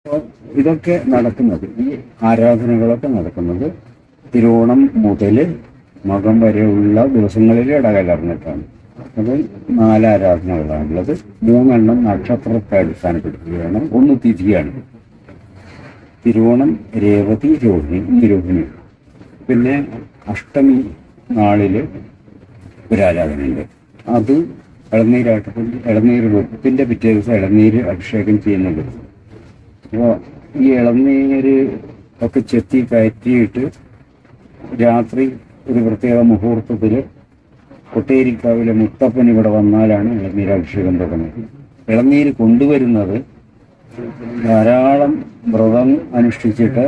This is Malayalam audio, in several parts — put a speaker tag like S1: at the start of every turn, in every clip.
S1: അപ്പോൾ ഇതൊക്കെ നടക്കുന്നത്, ഈ ആരാധനകളൊക്കെ നടക്കുന്നത് തിരുവോണം മുതൽ മകം വരെയുള്ള ദിവസങ്ങളിൽ ഇടകലർന്നിട്ടാണ്. അത് 4 ആരാധനകളാണുള്ളത്. 3 നക്ഷത്രത്തെ അടിസ്ഥാനപ്പെടുത്തുകയാണ്, 1 തിഥിയാണ്. തിരുവോണം, രേവതി, രോഹിണി. പിന്നെ അഷ്ടമി നാളിൽ ഒരു ആരാധനയുണ്ട്. അത് ഇളനീർ വെപ്പിൻ്റെ പിറ്റേ ദിവസം ഇളനീര് അഭിഷേകം ചെയ്യുന്നത്. അപ്പോൾ ഈ ഇളനീര് ഒക്കെ ചെത്തി കയറ്റിയിട്ട് രാത്രി ഒരു പ്രത്യേക മുഹൂർത്തത്തിൽ കൊട്ടേരിക്കാവിലെ മുത്തപ്പൻ ഇവിടെ വന്നാലാണ് ഇളനീര് അഭിഷേകം തുടങ്ങുന്നത്. ഇളനീര് കൊണ്ടുവരുന്നത് ധാരാളം വ്രതം അനുഷ്ഠിച്ചിട്ട്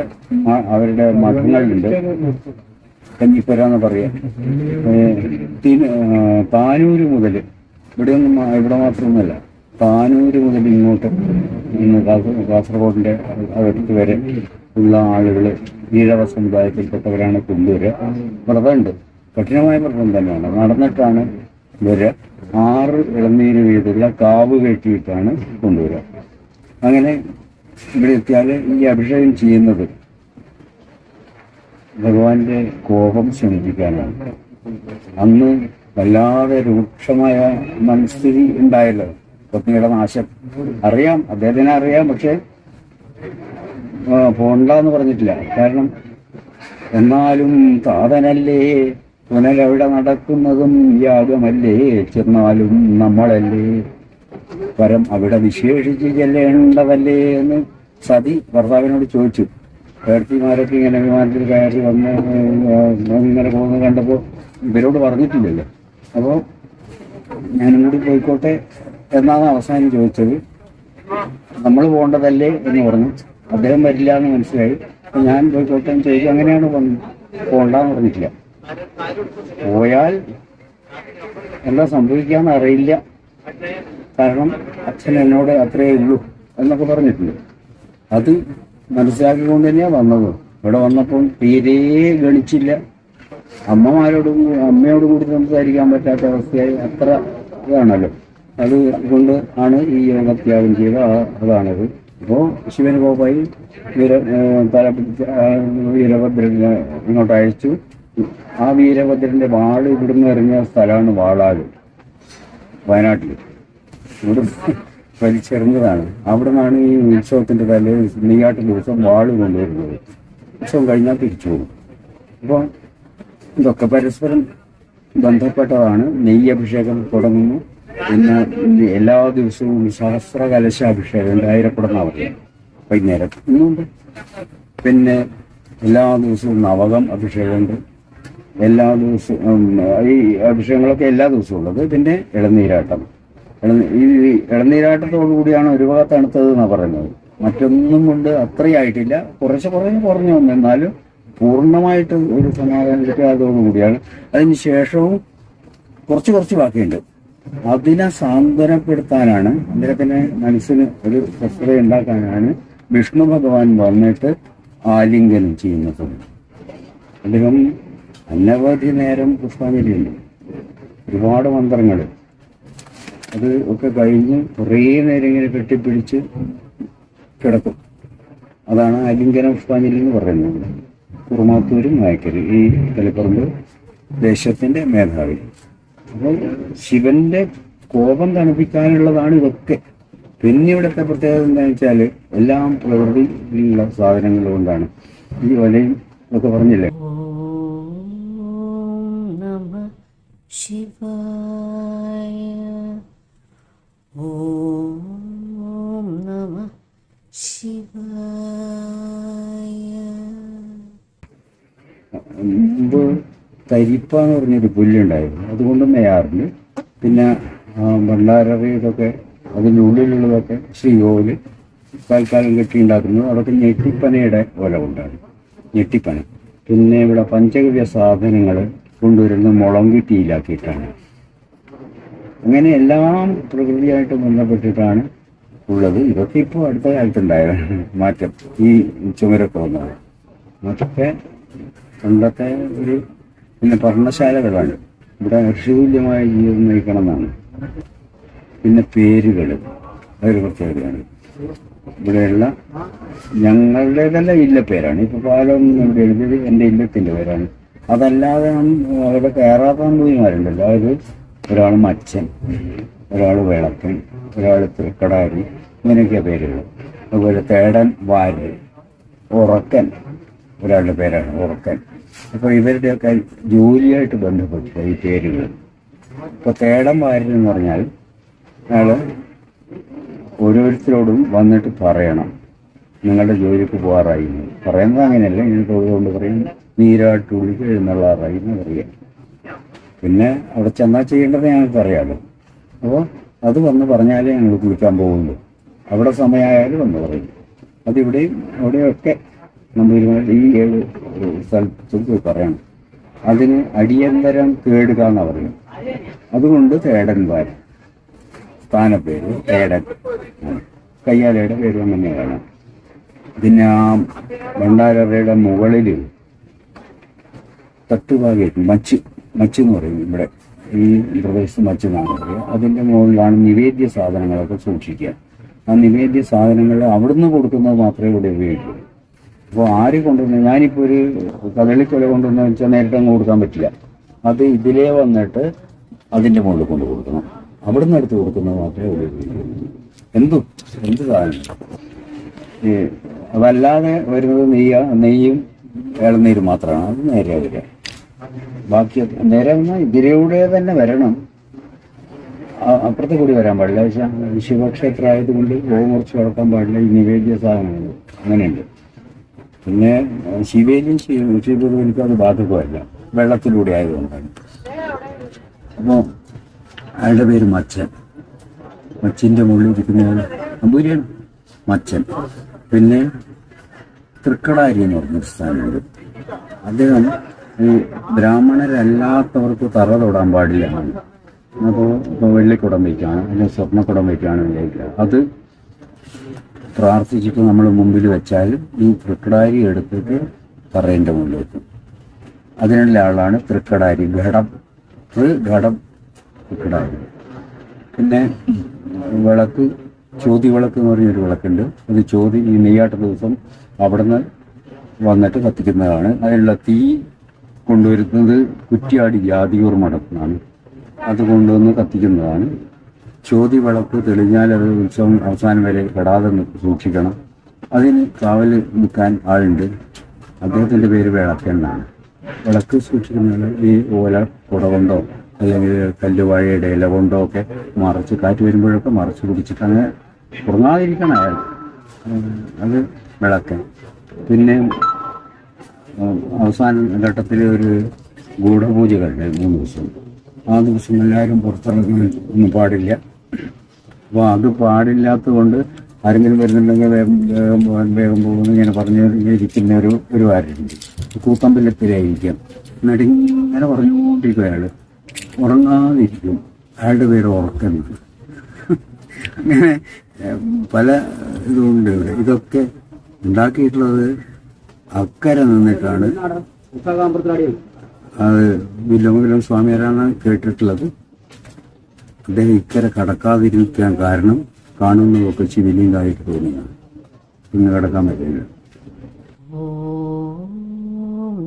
S1: അവരുടെ മഠങ്ങളുണ്ട്, കഞ്ഞിപ്പര എന്ന് പറയാം. താനൂര് മുതൽ ഇവിടെ മാത്രമൊന്നുമല്ല, താനൂര് മുതൽ ഇങ്ങോട്ട് കാസർഗോഡിൻ്റെ അതിർത്തി വരെ ഉള്ള ആളുകൾ ഈഴവ സമുദായത്തിൽപ്പെട്ടവരാണ് കൊണ്ടുവരിക. വ്രതമുണ്ട്, കഠിനമായ വ്രതം തന്നെയാണ്. നടന്നിട്ടാണ് വരിക. 6 ഇളനീര് വീതമുള്ള കാവ് കെട്ടിയിട്ടാണ് കൊണ്ടുവരിക. അങ്ങനെ ഇവിടെ എത്തിയാൽ ഈ അഭിഷേകം ചെയ്യുന്നത് ഭഗവാന്റെ കോപം ശമിപ്പിക്കാനാണ്. അന്ന് വല്ലാതെ രൂക്ഷമായ മനസ്ഥിതി ഉണ്ടായല്ലോ, പത്നിയുടെ നാശം അറിയാം, അദ്ദേഹത്തിനെ അറിയാം. പക്ഷെ പോണ്ടെന്ന് പറഞ്ഞിട്ടില്ല. കാരണം എന്നാലും താതനല്ലേ, പുനരവിടെ നടക്കുന്നതും യാഗമല്ലേ, ചെന്നാലും നമ്മളല്ലേ, പരം അവിടെ വിശേഷിച്ച് ചെല്ലേണ്ടതല്ലേ എന്ന് സതി ഭർത്താവിനോട് ചോദിച്ചു. പേർത്തിമാരൊക്കെ ഇങ്ങനെ വിമാനത്തിൽ കയറി വന്ന് ഇങ്ങനെ പോകുന്നത് കണ്ടപ്പോൾ ഇവരോട് പറഞ്ഞിട്ടില്ലല്ലോ. അപ്പോൾ ഞാനും കൂടി പോയിക്കോട്ടെ എന്നാണ് അവസാനം ചോദിച്ചത്. നമ്മൾ പോകേണ്ടതല്ലേ എന്ന് പറഞ്ഞു. അദ്ദേഹം വരില്ല എന്ന് മനസ്സിലായി. അപ്പം ഞാൻ പോയിക്കോട്ടെ എന്ന് ചോദിച്ചു. അങ്ങനെയാണ് പോകണ്ടെന്ന് പറഞ്ഞിട്ടില്ല. പോയാൽ എന്താ സംഭവിക്കാന്ന് അറിയില്ല, കാരണം അച്ഛൻ എന്നോട് അത്രയേ ഉള്ളൂ എന്നൊക്കെ പറഞ്ഞിട്ടുണ്ട്. അത് മനസ്സിലാക്കിക്കൊണ്ട് തന്നെയാണ് വന്നത്. ഇവിടെ വന്നപ്പോൾ തീരെ ഗണിച്ചില്ല. അമ്മയോട് കൂടി സംസാരിക്കാൻ പറ്റാത്ത അവസ്ഥയായി. അത്ര ഇതാണല്ലോ. അത് കൊണ്ട് ആണ് ഈ യോഗത്യാഗം ചെയ്ത അതാണത്. അപ്പോൾ ശിവന് കോപ്പായി വീരഭദ്രനെ ഇങ്ങോട്ട് അയച്ചു. ആ വീരഭദ്രന്റെ വാള് ഇവിടുന്ന് എറിഞ്ഞ സ്ഥലമാണ് വാളാട്, വയനാട്ടിൽ. ഇവിടെ വലിച്ചെറിഞ്ഞതാണ്. അവിടെ നിന്നാണ് ഈ ഉത്സവത്തിന്റെ തലേ നെയ്യാട്ട് ദിവസം വാള് കൊണ്ടുവരുന്നത്. ഉത്സവം കഴിഞ്ഞാൽ തിരിച്ചു പോകും. അപ്പോൾ ഇതൊക്കെ പരസ്പരം ബന്ധപ്പെട്ടതാണ്. നെയ്യഭിഷേകം തുടങ്ങുന്നു. പിന്നെ എല്ലാ ദിവസവും സഹസ്ര കലശാഭിഷേകം 1000 കുടം പറയുക വൈകുന്നേരം ഇന്നുണ്ട്. പിന്നെ എല്ലാ ദിവസവും നവകം അഭിഷേകമുണ്ട്. എല്ലാ ദിവസവും ഈ അഭിഷേകങ്ങളൊക്കെ എല്ലാ ദിവസവും ഉള്ളത്. പിന്നെ ഇളനീരാട്ടം. ഈ ഇളനീരാട്ടത്തോടു കൂടിയാണ് ഒരു ഭാഗത്ത് തണുത്തത് എന്നാണ് പറയുന്നത്. മറ്റൊന്നും കൊണ്ട് അത്രയായിട്ടില്ല, കുറച്ച് കുറഞ്ഞു വന്നു. എന്നാലും പൂർണ്ണമായിട്ട് ഒരു സമാധാനം അതോടുകൂടിയാണ്. അതിന് ശേഷവും കുറച്ച് ബാക്കിയുണ്ട്. അതിനെ സാന്ത്വനപ്പെടുത്താനാണ്, അദ്ദേഹത്തിന് മനസ്സിന് ഒരു സ്വസ്ഥത ഉണ്ടാക്കാനാണ് വിഷ്ണു ഭഗവാൻ വന്നിട്ട് ആലിംഗനം ചെയ്യുന്നത്. അദ്ദേഹം അനവധി നേരം പുഷ്പാഞ്ജലിയുണ്ട്, ഒരുപാട് മന്ത്രങ്ങൾ. അത് ഒക്കെ കഴിഞ്ഞ് കുറേ നേരം ഇങ്ങനെ കെട്ടിപ്പിടിച്ച് കിടക്കും. അതാണ് ആലിംഗന പുഷ്പാഞ്ജലി എന്ന് പറയുന്നത്. കുറുമാത്തൂരും നായ്ക്കര്, ഈ തലപ്പറമ്പ് ദേശത്തിന്റെ മേധാവി. അപ്പോൾ ശിവന്റെ കോപം തണുപ്പിക്കാനുള്ളതാണ് ഇതൊക്കെ. പിന്നെ ഇവിടുത്തെ പ്രത്യേകത എന്താണെന്ന് വെച്ചാൽ എല്ലാം പ്രകൃതിയിലുള്ള സാധനങ്ങൾ കൊണ്ടാണ്. ഈ വലയും ഒക്കെ പറഞ്ഞില്ലേ.
S2: ഓം നമഃ ശിവായ.
S1: മുമ്പ് തരിപ്പ എന്ന് പറഞ്ഞൊരു പുല്ലുണ്ടായിരുന്നു, അതുകൊണ്ട് നെയ്യാറുണ്ട്. പിന്നെ ഭണ്ഡാരറി ഇതൊക്കെ അതിൻ്റെ ഉള്ളിലുള്ളതൊക്കെ ശ്രീകോവില് തൽക്കാലം കെട്ടിയുണ്ടാക്കുന്നത്. അതൊക്കെ ഞെട്ടിപ്പനയുടെ ഓല കൊണ്ടാണ്, ഞെട്ടിപ്പന. പിന്നെ ഇവിടെ പഞ്ചഗവ്യ സാധനങ്ങൾ കൊണ്ടുവരുന്നത് മുളങ്കിട്ടിയിലാക്കിയിട്ടാണ്. അങ്ങനെ എല്ലാം പ്രകൃതിയായിട്ട് ബന്ധപ്പെട്ടിട്ടാണ് ഉള്ളത്. ഇതൊക്കെ ഇപ്പോൾ അടുത്ത കാലത്തുണ്ടായ മാറ്റം, ഈ ചുമരൊക്കെ വന്നത്. അതൊക്കെ പണ്ടത്തെ ഒരു പിന്നെ പർണശാലകളാണ്. ഇവിടെ ഋഷിതുല്യമായ ജീവിതം നയിക്കണം എന്നാണ്. പിന്നെ പേരുകൾ അതൊരു പ്രത്യേകതയാണ്. ഇവിടെയുള്ള ഞങ്ങളുടേതല്ല ഇല്ലപ്പേരാണ്. ഇപ്പോൾ പാലം ഇവിടെ എഴുതിയത് എൻ്റെ ഇല്ലത്തിൻ്റെ പേരാണ്. അതല്ലാതെ അവിടെ കയറാത്ത നമ്പൂതിരിമാരുണ്ടല്ലോ, അത് ഒരാൾ മച്ചൻ, ഒരാൾ വിളക്കൻ, ഒരാൾ തൃക്കടാരി, ഇങ്ങനെയൊക്കെയാ പേരുകൾ. അതുപോലെ തേടൻ, വാര്, ഉറക്കൻ ഒരാളുടെ പേരാണ് ഉറക്കൻ. അപ്പോൾ ഇവരുടെയൊക്കെ ജോലിയായിട്ട് ബന്ധപ്പെട്ട ഈ പേരുകൾ. ഇപ്പോൾ തേടൻ വാരൻ എന്ന് പറഞ്ഞാൽ അയാൾ ഓരോരുത്തരോടും വന്നിട്ട് പറയണം നിങ്ങളുടെ ജോലിക്ക് പോകാറായി. പറയുന്നത് അങ്ങനെയല്ല, ഇങ്ങനെ തൊഴുതുകൊണ്ട് പറയും നീരാട്ടുള്ളിക്ക് എഴുന്നള്ളാറായി എന്ന് പറയാം. പിന്നെ അവിടെ ചെന്നാൽ ചെയ്യേണ്ടത് ഞങ്ങൾക്ക് അറിയാമല്ലോ. അപ്പോൾ അത് വന്ന് പറഞ്ഞാലേ ഞങ്ങൾ കുളിക്കാൻ പോകുള്ളൂ. അവിടെ സമയമായാലും വന്ന് പറയും. അതിവിടെയും അവിടെയൊക്കെ നമ്മൾ ഈ 7 സ്ഥലത്തും പോയി പറയണം. അതിന് അടിയന്തരം കേടുക എന്നാണ് പറയുന്നത്. അതുകൊണ്ട് തേടന്മാരൻ സ്ഥാനപ്പേര് തേടൻ. കയ്യാലയുടെ പേരും അങ്ങനെയാണ്. പിന്നെ ആ ഭണ്ഡാരയുടെ മുകളിൽ തട്ടുഭാഗമായിട്ട് മച്ച് എന്ന് പറയും. ഇവിടെ ഈ പ്രദേശത്ത് മച്ച് എന്നാണ് പറയുക. അതിൻ്റെ മുകളിലാണ് നിവേദ്യ സാധനങ്ങളൊക്കെ സൂക്ഷിക്കുക. ആ നിവേദ്യ സാധനങ്ങൾ അവിടുന്ന് കൊടുക്കുന്നത് മാത്രമേ ഇവിടെ ഉപയോഗിക്കൂ. അപ്പോൾ ആര് കൊണ്ടുവന്ന്, ഞാനിപ്പോൾ ഒരു കദളിക്കൊല കൊണ്ടുവന്ന് വെച്ചാൽ നേരിട്ട് അങ്ങ് കൊടുക്കാൻ പറ്റില്ല. അത് ഇതിലേ വന്നിട്ട് അതിൻ്റെ മുകളിൽ കൊണ്ട് കൊടുക്കണം. അവിടുന്ന് എടുത്ത് കൊടുക്കുന്നത് മാത്രമേ ഇവിടെ ഉപയോഗിക്കൂ. എന്ത് സാധനം. അതല്ലാതെ വരുന്നത് നെയ്യും ഇളനീരും മാത്രമാണ്. അത് നേരെ വരിക. ബാക്കി നേരെ വന്നാൽ ഇതിലൂടെ തന്നെ വരണം. അപ്പുറത്തെ കൂടി വരാൻ പാടില്ല. പക്ഷേ ശിവക്ഷേത്രം ആയതുകൊണ്ട് മുറിച്ച് കിടക്കാൻ പാടില്ല. ഈ നിവേദ്യ സാധനങ്ങൾ അങ്ങനെയുണ്ട്. പിന്നെ ശിവേലിയും ശിവർക്ക് അത് ബാധകമല്ല, വെള്ളത്തിലൂടെ ആയതുകൊണ്ടാണ്. അപ്പോൾ അയാളുടെ പേര് മച്ചൻ. മച്ചിൻ്റെ മുകളിൽ ഇരിക്കുന്നയാൾ നമ്പൂരിയാണ് മച്ചൻ. പിന്നെ തൃക്കടാരി എന്ന് പറഞ്ഞൊരു സ്ഥാനമുണ്ട്. അദ്ദേഹം ഈ ബ്രാഹ്മണരല്ലാത്തവർക്ക് തറ തൊടാൻ പാടില്ല. അപ്പോൾ വെള്ളിക്കുടം വയ്ക്കുകയാണ്, അല്ലെങ്കിൽ സ്വർണ്ണക്കുടം വയ്ക്കുകയാണ് വിചാരിക്കുക. അത് പ്രാർത്ഥിച്ചിട്ട് നമ്മൾ മുമ്പിൽ വെച്ചാൽ ഈ തൃക്കടാരി എടുത്തിട്ട് തറേൻ്റെ മുകളിൽ വെക്കും. അതിനുള്ള ആളാണ് തൃക്കടാരി. ഘടം തൃക്കടാരി. പിന്നെ വിളക്ക്, ചോതി വിളക്ക് എന്ന് പറഞ്ഞൊരു വിളക്കുണ്ട്. അത് ഈ നെയ്യാട്ട ദിവസം അവിടുന്ന് വന്നിട്ട് കത്തിക്കുന്നതാണ്. അതിനുള്ള തീ കൊണ്ടുവരുന്നത് കുറ്റിയാടി ജാതിയൂർ മഠത്തിനാണ്. അത് കൊണ്ടുവന്ന് കത്തിക്കുന്നതാണ്. ചോതി വിളക്ക് തെളിഞ്ഞാൽ അത് ഉത്സവം അവസാനം വരെ കെടാതെ സൂക്ഷിക്കണം. അതിന് കാവൽ നിൽക്കാൻ ആളുണ്ട്. അദ്ദേഹത്തിൻ്റെ പേര് വിളക്കെന്നാണ്. വിളക്ക് സൂക്ഷിക്കുന്നത് ഈ ഓല കുട കൊണ്ടോ അല്ലെങ്കിൽ കല്ലുവാഴയുടെ ഇല കൊണ്ടോ ഒക്കെ മറച്ച്, കാറ്റ് വരുമ്പോഴൊക്കെ മറച്ച് പിടിച്ചിട്ട് അങ്ങനെ ഉറങ്ങാതിരിക്കണം അയാൾ. അത് വിളക്കൻ. പിന്നെ അവസാന ഘട്ടത്തിൽ ഒരു ഗൂഢപൂജകളുണ്ട് 3 ദിവസം. ആ ദിവസം എല്ലാവരും പുറത്തിറങ്ങാൻ ഒന്നും പാടില്ല. അപ്പോൾ അത് പാടില്ലാത്തത് കൊണ്ട് ആരെങ്കിലും വരുന്നുണ്ടെങ്കിൽ വേഗം പോകുന്നു ഇങ്ങനെ പറഞ്ഞിരിക്കുന്ന ഒരു ആരുണ്ട്. കൂത്തമ്പലത്തിലായിരിക്കാം. എന്നിട്ട് ഇങ്ങനെ പറഞ്ഞുകൊണ്ടിരിക്കും അയാൾ, ഉറങ്ങാതിരിക്കും. അയാളുടെ പേര് ഉറക്കുന്നത്. അങ്ങനെ പല ഇതുണ്ട് ഇവിടെ. ഇതൊക്കെ ഉണ്ടാക്കിയിട്ടുള്ളത് അക്കരെ നിന്നിട്ടാണ്. അത് വില്ലമംഗലം സ്വാമിയാരാണ് കേട്ടിട്ടുള്ളത്. അദ്ദേഹം ഇക്കരെ കടക്കാതിരിക്കാൻ കാരണം കാണുന്നതൊക്കെ ശിവലിംഗമായിട്ട് തോന്നുന്നു. പിന്നെ കടക്കാൻ പറ്റില്ല.
S2: ഓം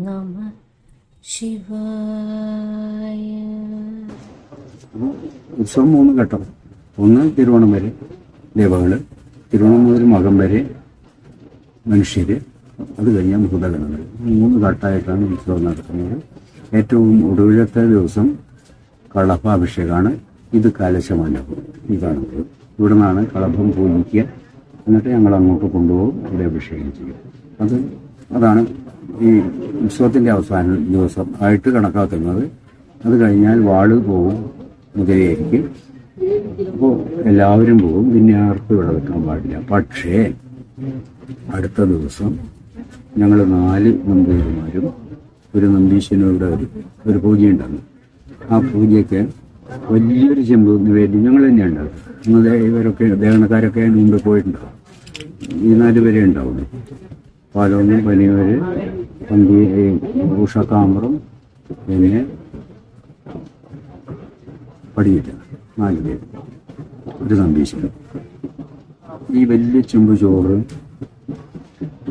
S2: നമഃ ശിവായ.
S1: ഉത്സവം 3 ഘട്ടം. ഒന്ന് തിരുവോണം വരെ ദേവകള്, തിരുവോണം മുതൽ മകം വരെ മനുഷ്യര്, അത് കഴിഞ്ഞാൽ ഭൂതഗണങ്ങൾ. 3 ഘട്ടമായിട്ടാണ് ഉത്സവം നടത്തുന്നത്. ഏറ്റവും ഒടുവിലത്തെ ദിവസം കളഭാഭിഷേകമാണ്. ഇത് കലശമണ്ഡപം. ഈ കാണുന്നത് ഇവിടെ നിന്നാണ് കളഭം പൂജിക്കുക. എന്നിട്ട് ഞങ്ങൾ അങ്ങോട്ട് കൊണ്ടുപോകും, ഇവിടെ അഭിഷേകം ചെയ്യും. അതാണ് ഈ ഉത്സവത്തിൻ്റെ അവസാന ദിവസം ആയിട്ട് കണക്കാക്കുന്നത്. അത് കഴിഞ്ഞാൽ വാള് പോവും, മുതലയായിരിക്കും. അപ്പോൾ എല്ലാവരും പോകും. പിന്നെ ആർക്കും ഇവിടെ വെക്കാൻ പാടില്ല. പക്ഷേ അടുത്ത ദിവസം ഞങ്ങൾ 4 നമ്പൂതിരിമാരും ഒരു നമ്പീശനോട് ഒരു പൂജയുണ്ടാകും. ആ പൂജയ്ക്ക് വലിയൊരു ചെമ്പ് നിവേദ്യം ഞങ്ങൾ തന്നെ ഉണ്ടാകും. ഇവരൊക്കെ ദേവണക്കാരൊക്കെ മുമ്പ് പോയിട്ടുണ്ടാകും. ഈ 4 പേരെ ഉണ്ടാവുള്ളൂ. പാലോന്നും പനിവര്, ഉഷക്കാമ്പറും, പിന്നെ പടിയില്ല. 4 പേര്, ഒരു നമ്പീശനും. ഈ വലിയ ചെമ്പ് ചോറ്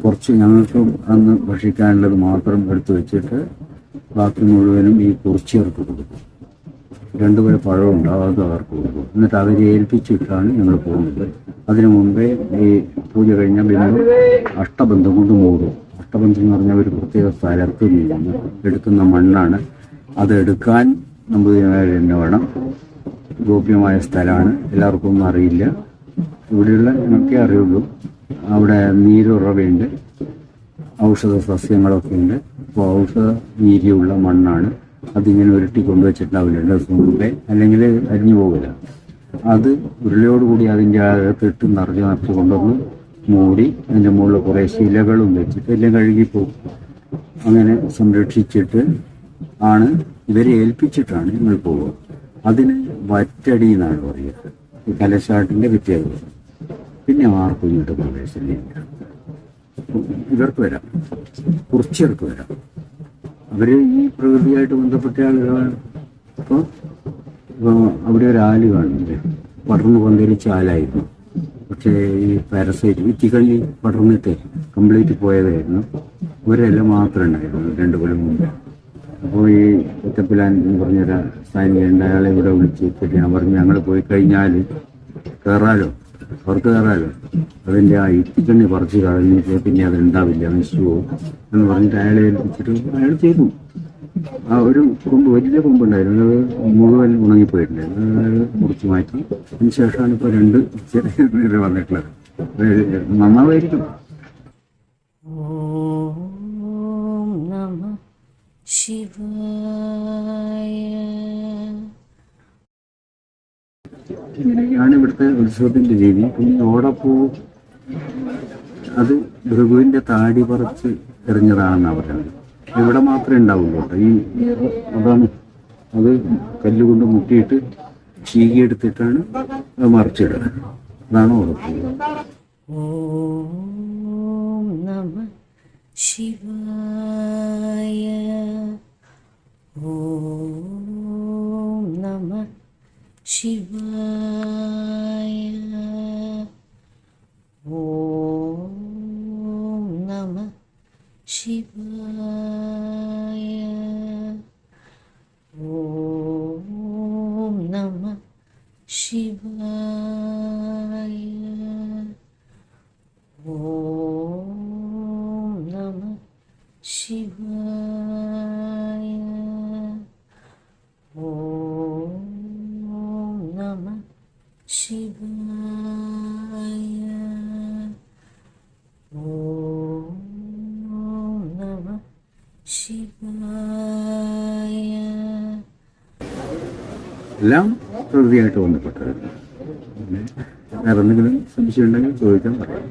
S1: കുറച്ച് ഞങ്ങൾക്ക് അന്ന് ഭക്ഷിക്കാനുള്ളത് മാത്രം എടുത്തു വെച്ചിട്ട് ബാക്കി മുഴുവനും ഈ കുറിച്ചിയർക്ക് കൊടുക്കും. 2 പേര് പഴമുണ്ട്, അത് അവർക്ക് കൊടുക്കും. എന്നിട്ട് അവരെ ഏൽപ്പിച്ചിട്ടാണ് ഞങ്ങൾ പോകുന്നത്. അതിനു മുമ്പേ ഈ പൂജ കഴിഞ്ഞാൽ പിന്നെ അഷ്ടബന്ധം കൊണ്ട് മൂടും. അഷ്ടബന്ധം എന്ന് പറഞ്ഞാൽ ഒരു പ്രത്യേക സ്ഥലത്ത് നിന്ന് എടുക്കുന്ന മണ്ണാണ്. അതെടുക്കാൻ നമ്പൂതിരിമാർ തന്നെ വേണം. ഗോപ്യമായ സ്ഥലമാണ്, എല്ലാവർക്കും ഒന്നും അറിയില്ല. ഇവിടെയുള്ള ഞങ്ങൾക്കേ അറിയുള്ളൂ. അവിടെ നീരുറവയുണ്ട്, ഔഷധ സസ്യങ്ങളൊക്കെ ഉണ്ട്. അപ്പോൾ ഔഷധ വീര്യമുള്ള മണ്ണാണ്. അതിങ്ങനെ ഉരുട്ടി കൊണ്ടുവച്ചിട്ടുണ്ടാവില്ല 2 ദിവസം മുമ്പേ, അല്ലെങ്കിൽ അരിഞ്ഞു പോകില്ല. അത് ഉരുളയോടുകൂടി അതിൻ്റെ അകത്തിട്ട് നിറച്ച് കൊണ്ടുവന്ന് മൂടി അതിൻ്റെ മുകളിൽ കുറേ ശിലകളും വെച്ചിട്ട് എല്ലാം കഴുകിപ്പോകും. അങ്ങനെ സംരക്ഷിച്ചിട്ട് ആണ് ഇവരെ ഏൽപ്പിച്ചിട്ടാണ് ഞങ്ങൾ പോവുക. അതിന് വറ്റടി എന്നാണ് പറയുക, ഈ കലശാട്ടിൻ്റെ പ്രത്യേകത. പിന്നെ ആർക്കും ഇങ്ങോട്ട് പ്രവേശനമില്ല. ഇവർക്ക് വരാം, കുറിച്യർക്ക് വരാം. അവർ ഈ പ്രകൃതിയായിട്ട് ബന്ധപ്പെട്ട ആളുകളാണ്. അപ്പോൾ അവിടെ ഒരു ആല് കാണുന്നില്ലേ, പടർന്ന് പന്തലിച്ച ആലായിരുന്നു. പക്ഷേ ഈ പാരസൈറ്റ് വിത്തിക്കള്ളി പടർന്നിട്ട് കംപ്ലീറ്റ് പോയതായിരുന്നു. ഒരെല്ലാം മാത്രമേ ഉണ്ടായിരുന്നു 2 കൊല്ലം മുമ്പ്. അപ്പോൾ ഈ ഒറ്റപ്പിലാൻ എന്ന് പറഞ്ഞൊരു സൈനികരുണ്ട്, അയാളെ ഇവിടെ വിളിച്ചിട്ട് ഞാൻ പറഞ്ഞു ഞങ്ങൾ പോയി കഴിഞ്ഞാൽ കയറാലോ, അവർക്ക് കയറാലോ, അതിൻ്റെ ആ ഇത്തിക്കണ്ണി പറിച്ച് കളഞ്ഞിട്ട് പിന്നെ അത് ഉണ്ടാവില്ല, നശിച്ചു പോകും എന്ന് പറഞ്ഞിട്ട് അയാളെ ഏൽപ്പിച്ചിട്ട് അയാൾ ചെയ്തു. ആ ഒരു കൊമ്പ്, വലിയ കൊമ്പുണ്ടായിരുന്നു, അത് മുഴുവൻ ഉണങ്ങിപ്പോയിട്ടുണ്ടായിരുന്നു. അയാൾ മുറിച്ച് മാറ്റി. അതിന് ശേഷമാണ് ഇപ്പോൾ 2 ചെറിയ വന്നിട്ടുള്ളത്. നന്നാവായിരിക്കും.
S2: ഓം നമഃ ശിവായ.
S1: ഇങ്ങനെയാണ് ഇവിടുത്തെ ഉത്സവത്തിൻ്റെ രീതി. പിന്നെ ഓടപ്പൂ അത് ഭൃഗുവിൻ്റെ താടി പറിച്ച് എറിഞ്ഞതാണെന്നാണ് പറയുന്നത്. ഇവിടെ മാത്രമേ ഉണ്ടാവുള്ളൂ കേട്ടോ. ഈ അതാണ്, അത് കല്ലുകൊണ്ട് മുട്ടിയിട്ട് ചീകിയെടുത്തിട്ടാണ് അത് മറിച്ചിടുക. അതാണ് ഓടപ്പൂ.
S2: ഓം നമഃ ശിവായ. ഓം നമഃ ശിവായ. ഓം നമഃ ശിവായ. ഓം നമഃ ശിവായ. ഓം നമഃ ശിവായ. ഓം നമഃ ശിവായ. ഓം നമഃ ശിവായ.
S1: എല്ലാം പ്രകൃതിയായിട്ട് ബന്ധപ്പെട്ടത്. വേറെ എന്തെങ്കിലും സംശയം ഉണ്ടെങ്കിൽ ചോദിക്കാൻ പറയാം.